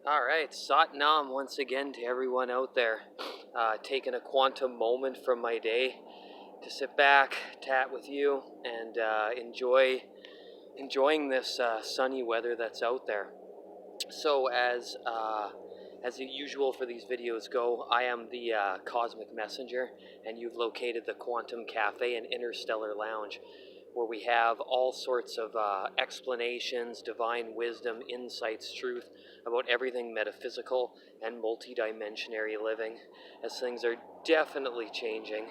All right, Sat Nam once again to everyone out there. Taking a quantum moment from my day to sit back, chat with you, and enjoying this sunny weather that's out there. So as usual for these videos go, I am the Cosmic Messenger, and you've located the Quantum Cafe and Interstellar Lounge, where we have all sorts of explanations, divine wisdom, insights, truth about everything metaphysical and multidimensionary living, as things are definitely changing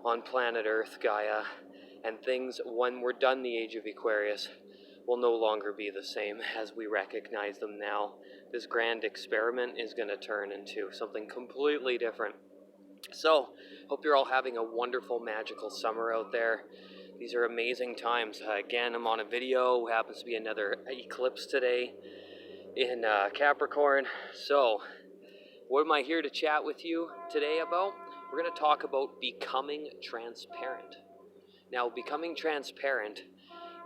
on planet Earth, Gaia, and things, when we're done the age of Aquarius, will no longer be the same as we recognize them now. This grand experiment is going to turn into something completely different. So, hope you're all having a wonderful, magical summer out there. These are amazing times. Again, I'm on a video. Happens to be another eclipse today in Capricorn. So, what am I here to chat with you today about? We're going to talk about becoming transparent. Now, becoming transparent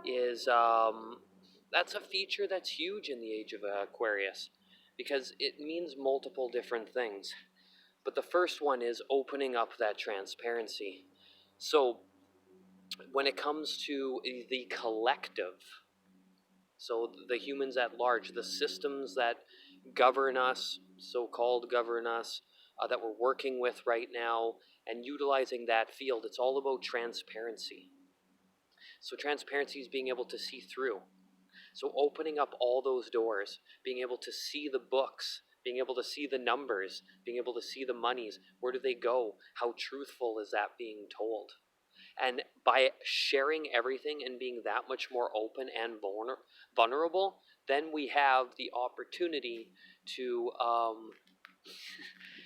is that's a feature that's huge in the age of Aquarius, because it means multiple different things. But the first one is opening up that transparency. So when it comes to the collective, so the humans at large, the systems that govern us, so-called govern us, that we're working with right now, and utilizing that field, it's all about transparency. So transparency is being able to see through. So opening up all those doors, being able to see the books, being able to see the numbers, being able to see the monies, where do they go? How truthful is that being told? And by sharing everything and being that much more open and vulnerable, then we have the opportunity to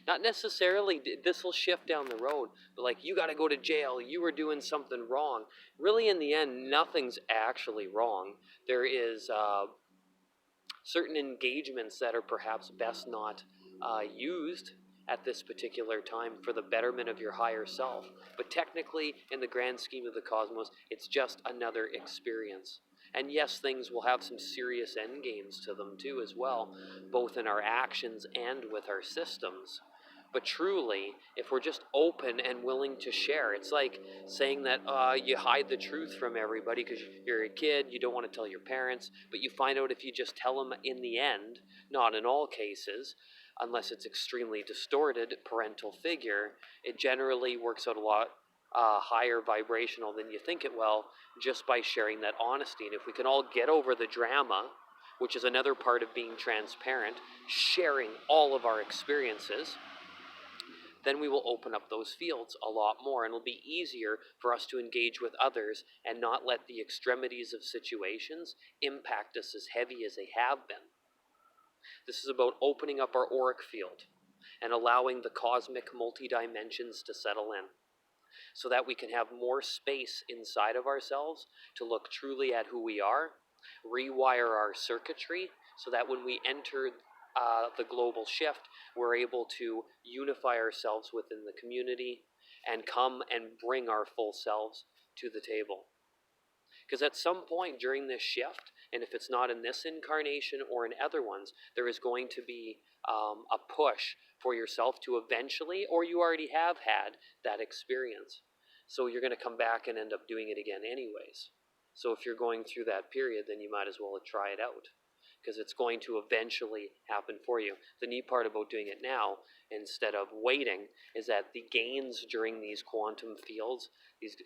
not necessarily, this will shift down the road, but like, you got to go to jail, you were doing something wrong. Really, in the end, nothing's actually wrong. There is certain engagements that are perhaps best not used at this particular time for the betterment of your higher self. But technically, in the grand scheme of the cosmos, it's just another experience. And yes, things will have some serious end games to them too as well, both in our actions and with our systems. But truly, if we're just open and willing to share, it's like saying that you hide the truth from everybody because you're a kid, you don't want to tell your parents, but you find out if you just tell them in the end, not in all cases, unless it's extremely distorted parental figure, it generally works out a lot higher vibrational than you think it will, just by sharing that honesty. And if we can all get over the drama, which is another part of being transparent, sharing all of our experiences, then we will open up those fields a lot more, and it'll be easier for us to engage with others and not let the extremities of situations impact us as heavy as they have been. This is about opening up our auric field and allowing the cosmic multi-dimensions to settle in, so that we can have more space inside of ourselves to look truly at who we are, rewire our circuitry, so that when we enter the global shift, we're able to unify ourselves within the community and come and bring our full selves to the table. Because at some point during this shift, and if it's not in this incarnation or in other ones, there is going to be a push for yourself to eventually, or you already have had that experience. So you're going to come back and end up doing it again anyways. So if you're going through that period, then you might as well try it out, because it's going to eventually happen for you. The neat part about doing it now, instead of waiting, is that the gains during these quantum fields, these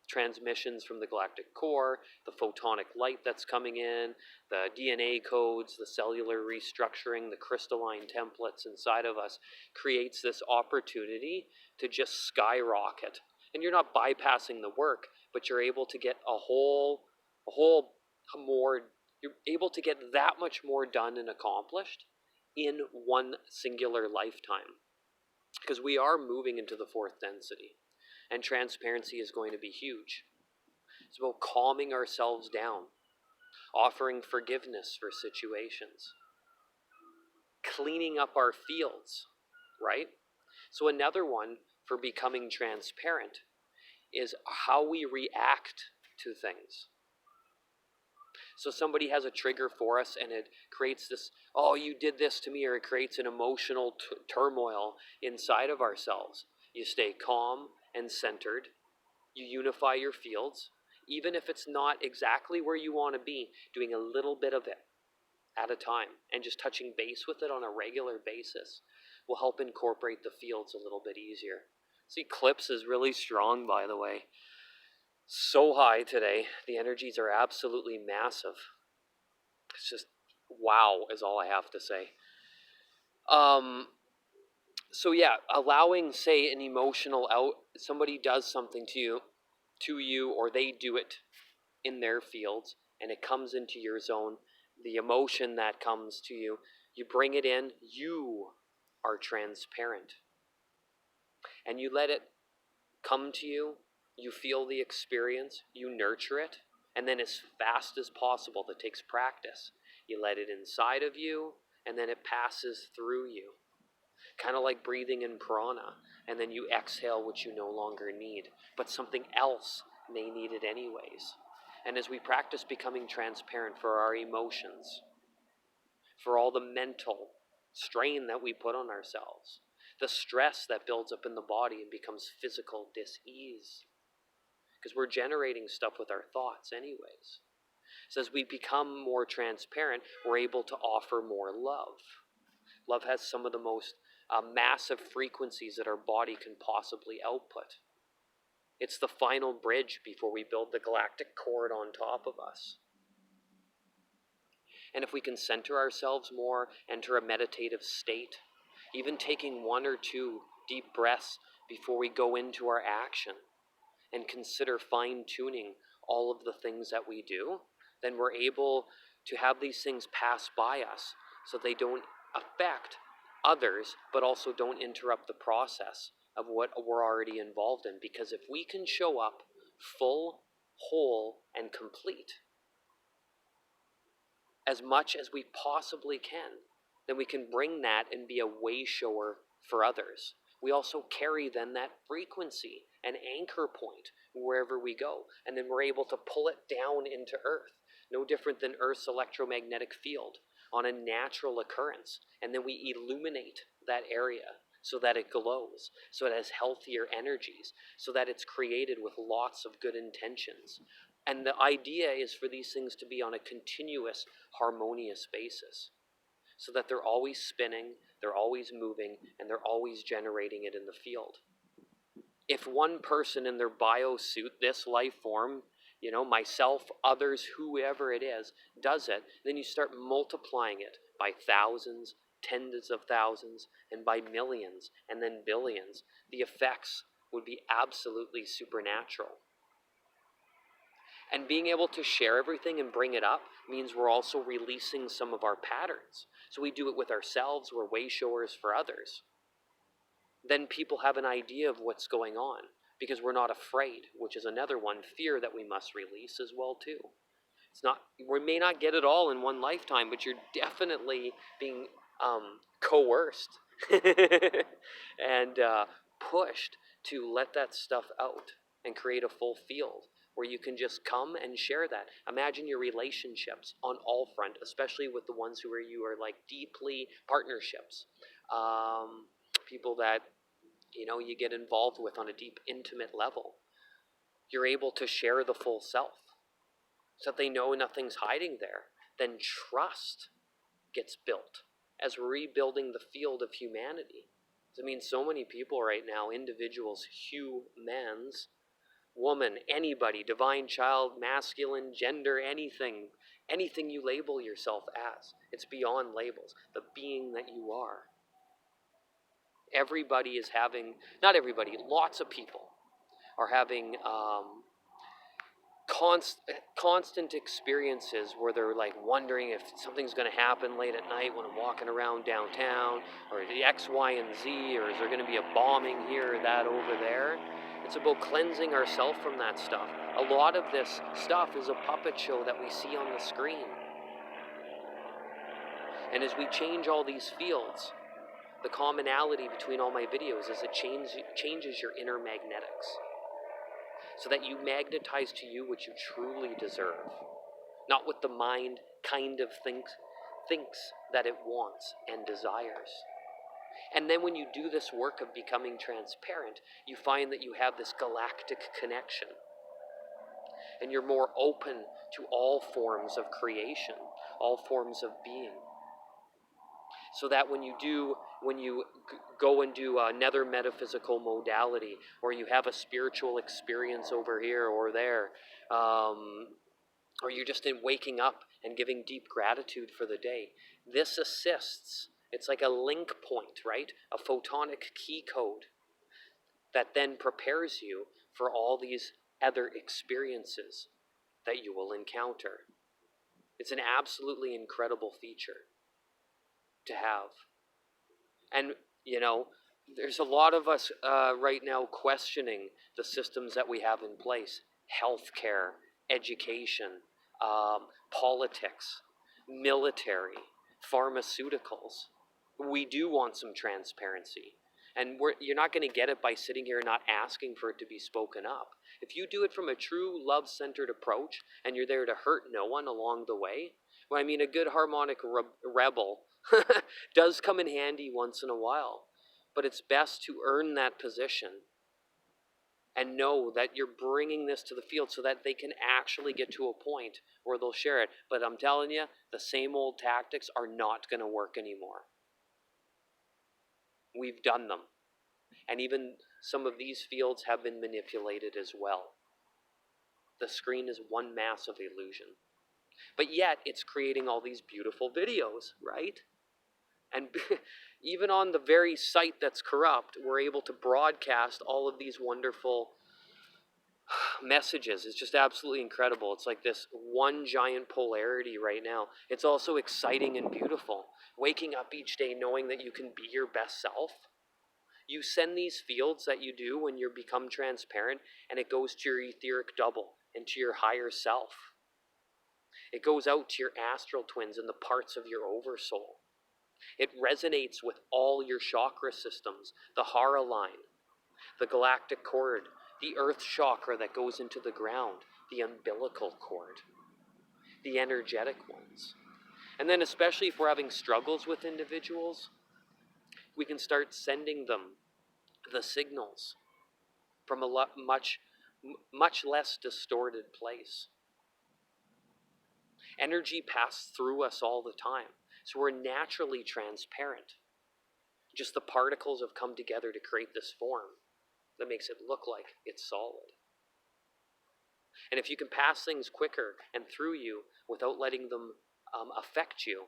transmissions from the galactic core, the photonic light that's coming in, the DNA codes, the cellular restructuring, the crystalline templates inside of us, creates this opportunity to just skyrocket. And you're not bypassing the work, but you're able to get you're able to get that much more done and accomplished in one singular lifetime. Because we are moving into the fourth density, and transparency is going to be huge. It's about calming ourselves down, offering forgiveness for situations, cleaning up our fields, right? So another one for becoming transparent is how we react to things. So somebody has a trigger for us and it creates this, oh, you did this to me, or it creates an emotional turmoil inside of ourselves. You stay calm and centered. You unify your fields, even if it's not exactly where you want to be, doing a little bit of it at a time and just touching base with it on a regular basis will help incorporate the fields a little bit easier. See, Eclipse is really strong, by the way. So high today. The energies are absolutely massive. It's just wow is all I have to say. So yeah, allowing, say, an emotional out, somebody does something to you, or they do it in their fields, and it comes into your zone, the emotion that comes to you, you bring it in, you are transparent. And you let it come to you, you feel the experience, you nurture it, and then as fast as possible, that takes practice, you let it inside of you, and then it passes through you. Kind of like breathing in prana, and then you exhale what you no longer need, but something else may need it anyways. And as we practice becoming transparent for our emotions, for all the mental strain that we put on ourselves, the stress that builds up in the body and becomes physical dis-ease, because we're generating stuff with our thoughts anyways. So as we become more transparent, we're able to offer more love. Love has some of the most massive frequencies that our body can possibly output. It's the final bridge before we build the galactic cord on top of us. And if we can center ourselves more, enter a meditative state, even taking 1 or 2 deep breaths before we go into our action, and consider fine-tuning all of the things that we do, then we're able to have these things pass by us so they don't affect others, but also don't interrupt the process of what we're already involved in. Because if we can show up full, whole, and complete, as much as we possibly can, then we can bring that and be a way shower for others. We also carry then that frequency, an anchor point wherever we go, and then we're able to pull it down into Earth, no different than Earth's electromagnetic field on a natural occurrence, and then we illuminate that area so that it glows, so it has healthier energies, so that it's created with lots of good intentions. And the idea is for these things to be on a continuous, harmonious basis, so that they're always spinning, they're always moving, and they're always generating it in the field. If one person in their biosuit, this life form, myself, others, whoever it is, does it, then you start multiplying it by thousands, tens of thousands, and by millions, and then billions. The effects would be absolutely supernatural. And being able to share everything and bring it up means we're also releasing some of our patterns. So we do it with ourselves, we're way showers for others. Then people have an idea of what's going on because we're not afraid, which is another one, fear that we must release as well too. We may not get it all in one lifetime, but you're definitely being coerced and pushed to let that stuff out and create a full field where you can just come and share that. Imagine your relationships on all front, especially with the ones you are like deeply partnerships. People that, you get involved with on a deep, intimate level. You're able to share the full self so that they know nothing's hiding there. Then trust gets built as we're rebuilding the field of humanity. I mean, so many people right now, individuals, humans, woman, anybody, divine child, masculine, gender, anything you label yourself as. It's beyond labels. The being that you are. Everybody is having, not everybody, lots of people are having constant experiences where they're like wondering if something's going to happen late at night when I'm walking around downtown, or the X, Y, and Z, or is there going to be a bombing here or that over there. It's about cleansing ourselves from that stuff. A lot of this stuff is a puppet show that we see on the screen. And as we change all these fields, the commonality between all my videos is it changes your inner magnetics, so that you magnetize to you what you truly deserve. not what the mind kind of thinks that it wants and desires. And then when you do this work of becoming transparent, you find that you have this galactic connection. And you're more open to all forms of creation, all forms of being. So that when you go and do another metaphysical modality, or you have a spiritual experience over here or there, or you're just in waking up and giving deep gratitude for the day, this assists. It's like a link point, right? A photonic key code that then prepares you for all these other experiences that you will encounter. It's an absolutely incredible feature to have. And, there's a lot of us right now questioning the systems that we have in place. Healthcare, education, politics, military, pharmaceuticals. We do want some transparency. And you're not going to get it by sitting here and not asking for it to be spoken up. If you do it from a true love-centered approach and you're there to hurt no one along the way, well, I mean, a good harmonic rebel does come in handy once in a while. But it's best to earn that position and know that you're bringing this to the field so that they can actually get to a point where they'll share it. But I'm telling you, the same old tactics are not going to work anymore. We've done them. And even some of these fields have been manipulated as well. The screen is one massive illusion. But yet, it's creating all these beautiful videos, right? And even on the very site that's corrupt, we're able to broadcast all of these wonderful messages. It's just absolutely incredible. It's like this one giant polarity right now. It's also exciting and beautiful. Waking up each day knowing that you can be your best self. You send these fields that you do when you become transparent, and it goes to your etheric double and to your higher self. It goes out to your astral twins and the parts of your oversoul. It resonates with all your chakra systems, the Hara line, the galactic cord, the earth chakra that goes into the ground, the umbilical cord, the energetic ones. And then especially if we're having struggles with individuals, we can start sending them the signals from a much less distorted place. Energy passes through us all the time, so we're naturally transparent. Just the particles have come together to create this form that makes it look like it's solid. And if you can pass things quicker and through you without letting them affect you,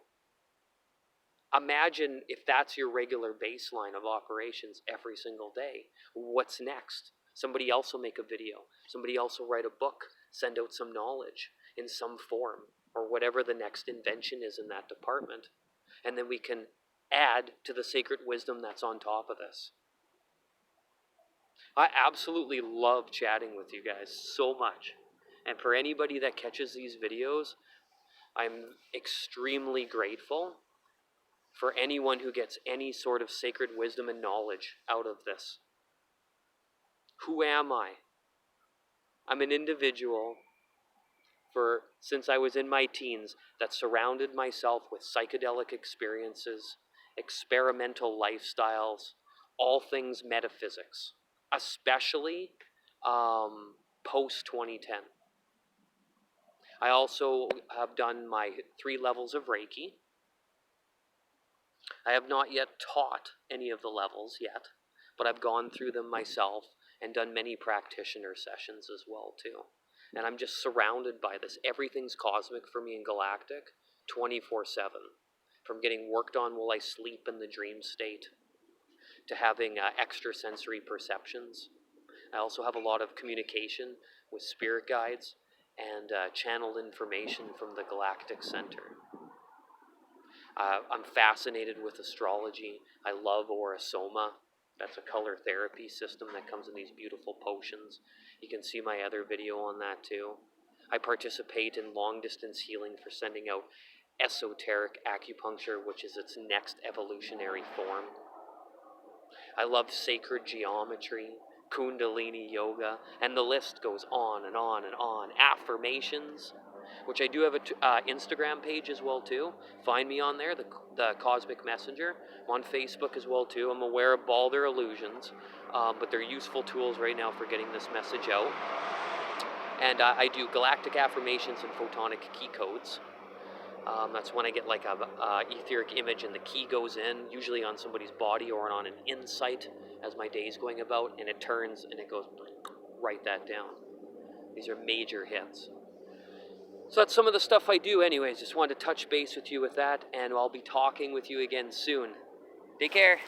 imagine if that's your regular baseline of operations every single day. What's next? Somebody else will make a video. Somebody else will write a book, send out some knowledge in some form, or whatever the next invention is in that department. And then we can add to the sacred wisdom that's on top of this. I absolutely love chatting with you guys so much. And for anybody that catches these videos, I'm extremely grateful for anyone who gets any sort of sacred wisdom and knowledge out of this. Who am I? I'm an individual since I was in my teens that surrounded myself with psychedelic experiences, experimental lifestyles, all things metaphysics, especially post 2010. I also have done my 3 levels of Reiki. I have not yet taught any of the levels yet, but I've gone through them myself and done many practitioner sessions as well too. And I'm just surrounded by this. Everything's cosmic for me in galactic, 24/7. From getting worked on while I sleep in the dream state, to having extrasensory perceptions. I also have a lot of communication with spirit guides and channeled information from the galactic center. I'm fascinated with astrology. I love Aurosoma. That's a color therapy system that comes in these beautiful potions. You can see my other video on that too. I participate in long distance healing for sending out esoteric acupuncture, which is its next evolutionary form. I love sacred geometry, Kundalini yoga, and the list goes on and on and on. Affirmations. which I do have a Instagram page as well too. Find me on there, the Cosmic Messenger. I'm on Facebook as well too. I'm aware of Balder Illusions, but they're useful tools right now for getting this message out. And I do galactic affirmations and photonic key codes. That's when I get like a etheric image and the key goes in, usually on somebody's body or on an insight as my day's going about, and it turns and it goes, write that down. These are major hits. So that's some of the stuff I do anyways. Just wanted to touch base with you with that, and I'll be talking with you again soon. Take care.